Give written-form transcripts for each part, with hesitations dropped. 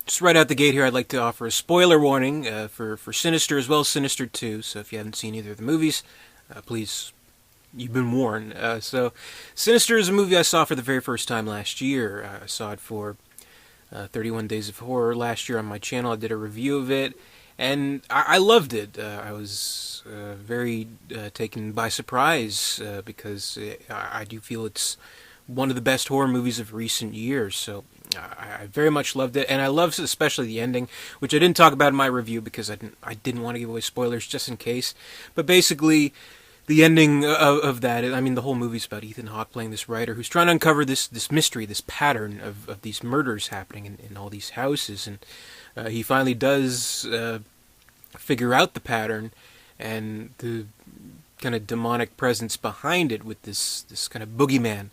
Just right out the gate here, I'd like to offer a spoiler warning for Sinister as well as Sinister 2. So if you haven't seen either of the movies, please, you've been warned. Sinister is a movie I saw for the very first time last year. I saw it for 31 Days of Horror last year on my channel. I did a review of it, and I loved it. I was very taken by surprise because I do feel it's one of the best horror movies of recent years. So I very much loved it, and I loved especially the ending, which I didn't talk about in my review because I didn't want to give away spoilers just in case. But basically, the ending of that, I mean, the whole movie's about Ethan Hawke playing this writer who's trying to uncover this mystery, this pattern of these murders happening in all these houses, and he finally does figure out the pattern and the kind of demonic presence behind it with this kind of boogeyman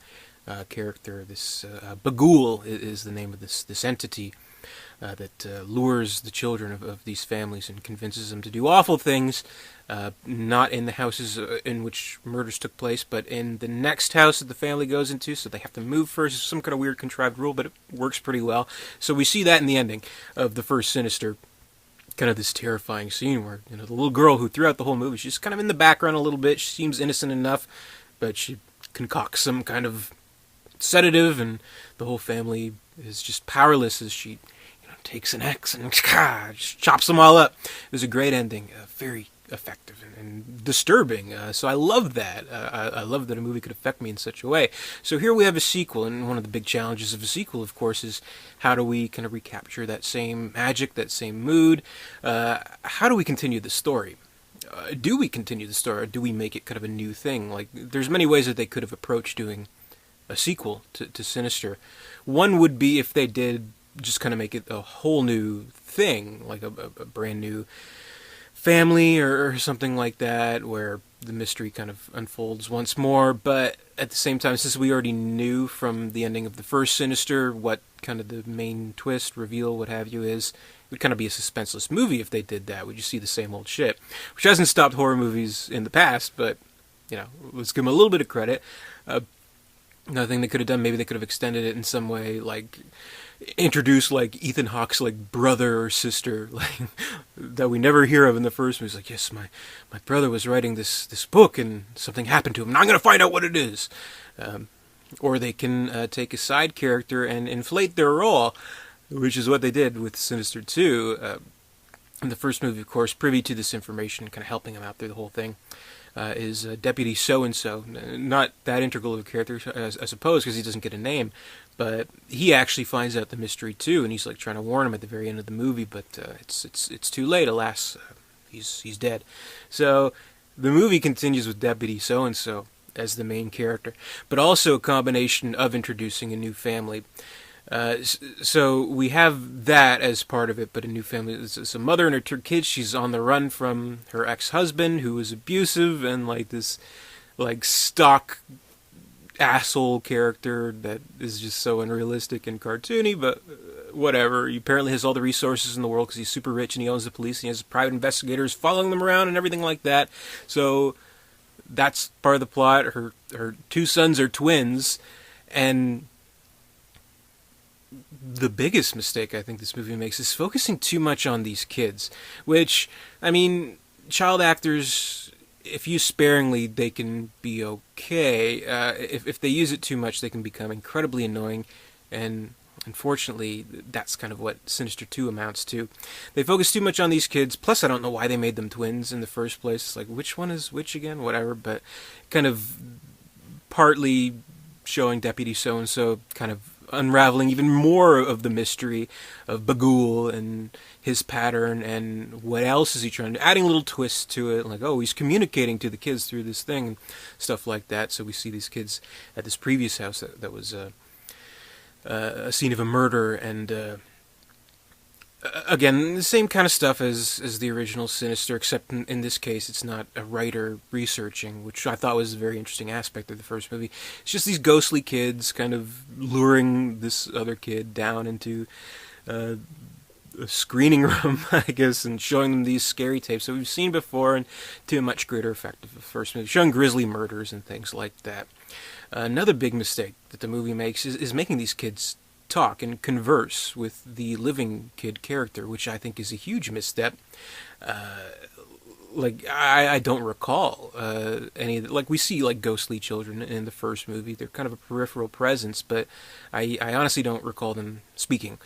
character. This Bagul is the name of this entity that lures the children of these families and convinces them to do awful things, not in the houses in which murders took place, but in the next house that the family goes into, so they have to move first. It's some kind of weird contrived rule, but it works pretty well. So we see that in the ending of the first Sinister, kind of this terrifying scene where, the little girl who throughout the whole movie, she's kind of in the background a little bit, she seems innocent enough, but she concocts some kind of sedative, and the whole family is just powerless as she takes an axe and just chops them all up. It was a great ending, very effective and disturbing. So I loved that. I loved that a movie could affect me in such a way. So here we have a sequel, and one of the big challenges of a sequel, of course, is how do we kind of recapture that same magic, that same mood? How do we continue the story? Do we continue the story, or do we make it kind of a new thing? Like, there's many ways that they could have approached doing a sequel to Sinister. One would be if they did just kind of make it a whole new thing, like a brand new family or something like that, where the mystery kind of unfolds once more. But at the same time, since we already knew from the ending of the first Sinister what kind of the main twist, reveal, what have you is, it would kind of be a suspenseless movie if they did that. Would you see the same old shit? Which hasn't stopped horror movies in the past, but, let's give them a little bit of credit. Another thing they could have done, maybe they could have extended it in some way, like introduce like Ethan Hawke's like brother or sister, like that we never hear of in the first movie. He's like, yes, my brother was writing this book and something happened to him, and I'm going to find out what it is. Or they can take a side character and inflate their role, which is what they did with Sinister 2. In the first movie, of course, privy to this information, kind of helping him out through the whole thing. Is Deputy So-and-so. Not that integral of a character, I suppose, because he doesn't get a name, but he actually finds out the mystery too, and he's like trying to warn him at the very end of the movie, but it's too late, alas. He's dead. So the movie continues with Deputy So-and-so as the main character, but also a combination of introducing a new family. So we have that as part of it, but a new family. It's a mother and her two kids. She's on the run from her ex-husband, who is abusive and like this, like stock asshole character that is just so unrealistic and cartoony. But whatever. He apparently has all the resources in the world because he's super rich and he owns the police and he has private investigators following them around and everything like that. So that's part of the plot. Her two sons are twins, and the biggest mistake I think this movie makes is focusing too much on these kids, which, I mean, child actors, if used sparingly, they can be okay. If they use it too much, they can become incredibly annoying, and unfortunately, that's kind of what Sinister 2 amounts to. They focus too much on these kids, plus I don't know why they made them twins in the first place. It's like, which one is which again? Whatever, but kind of partly showing Deputy So-and-so kind of unraveling even more of the mystery of Bagul and his pattern and what else is he trying to do, adding little twists to it, like, oh, he's communicating to the kids through this thing and stuff like that. So we see these kids at this previous house that was a scene of a murder, and again, the same kind of stuff as the original Sinister, except in this case it's not a writer researching, which I thought was a very interesting aspect of the first movie. It's just these ghostly kids kind of luring this other kid down into a screening room, I guess, and showing them these scary tapes that we've seen before, and to a much greater effect of the first movie, showing grisly murders and things like that. Another big mistake that the movie makes is making these kids talk and converse with the living kid character, which I think is a huge misstep. Like I don't recall any like we see like ghostly children in the first movie. They're kind of a peripheral presence, but I honestly don't recall them speaking.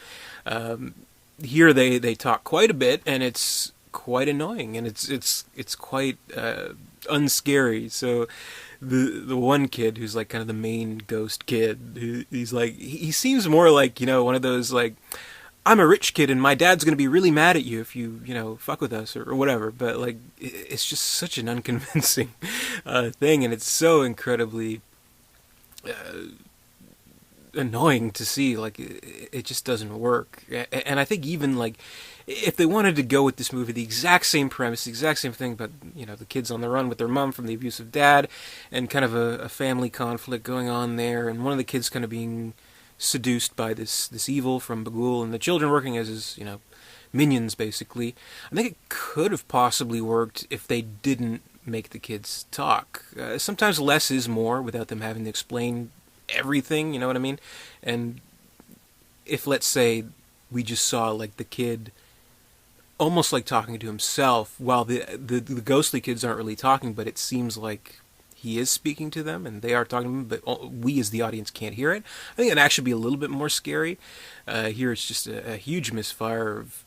Here they talk quite a bit, and it's quite annoying, and it's quite unscary. So the one kid who's like kind of the main ghost kid, he's like he seems more like, you know, one of those like, I'm a rich kid and my dad's going to be really mad at you if you know, fuck with us or whatever. But like, it's just such an unconvincing thing, and it's so incredibly annoying to see. Like, it just doesn't work. And I think even like, if they wanted to go with this movie, the exact same premise, the exact same thing, but you know, the kids on the run with their mom from the abusive dad, and kind of a family conflict going on there, and one of the kids kind of being seduced by this evil from Bagul, and the children working as his, you know, minions basically. I think it could have possibly worked if they didn't make the kids talk. Sometimes less is more without them having to explain everything, you know what I mean? And if, let's say, we just saw like the kid almost like talking to himself, while the ghostly kids aren't really talking, but it seems like he is speaking to them, and they are talking to him, but we as the audience can't hear it. I think it'd actually be a little bit more scary. Here it's just a huge misfire of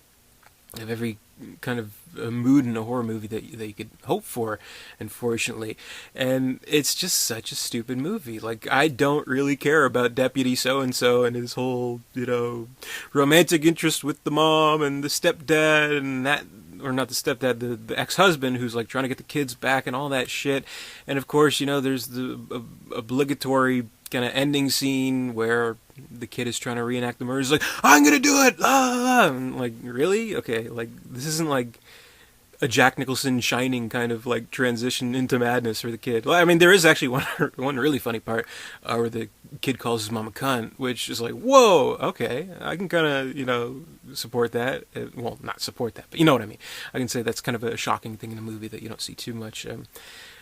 every kind of a mood in a horror movie that you could hope for, unfortunately. And it's just such a stupid movie. Like, I don't really care about Deputy So-and-so and his whole, you know, romantic interest with the mom and the stepdad and that, or not the stepdad, the ex-husband who's like trying to get the kids back and all that shit. And of course, you know, there's the obligatory kind of ending scene where the kid is trying to reenact the murder. He's like, I'm gonna do it! Ah! And like, really? Okay, like, this isn't like a Jack Nicholson Shining kind of like transition into madness for the kid. Well, I mean, there is actually one really funny part where the kid calls his mom a cunt, which is like, whoa, okay, I can kind of, you know, support that. Well, not support that, but you know what I mean. I can say that's kind of a shocking thing in a movie that you don't see too much.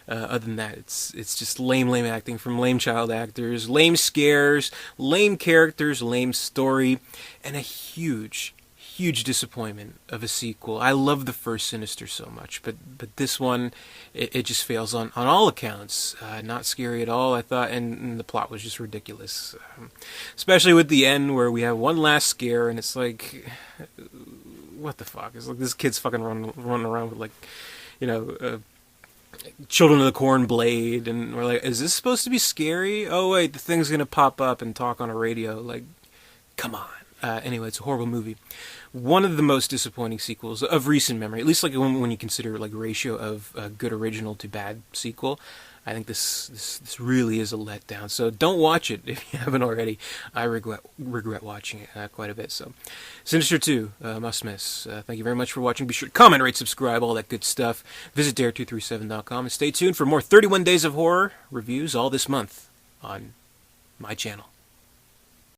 Other than that, it's just lame acting from lame child actors, lame scares, lame characters, lame story, and a huge disappointment of a sequel. I love the first Sinister so much, but this one, it just fails on all accounts. Not scary at all, I thought, and the plot was just ridiculous. Especially with the end where we have one last scare, and it's like, what the fuck? It's like this kid's fucking running around with like, you know, Children of the Corn blade, and we're like, is this supposed to be scary? Oh wait, the thing's gonna pop up and talk on a radio. Like, come on. Anyway, it's a horrible movie. One of the most disappointing sequels of recent memory, at least like when you consider like ratio of good original to bad sequel. I think this really is a letdown. So don't watch it if you haven't already. I regret watching it quite a bit. So, Sinister 2, must miss. Thank you very much for watching. Be sure to comment, rate, subscribe, all that good stuff. Visit dare237.com and stay tuned for more 31 Days of Horror reviews all this month on my channel.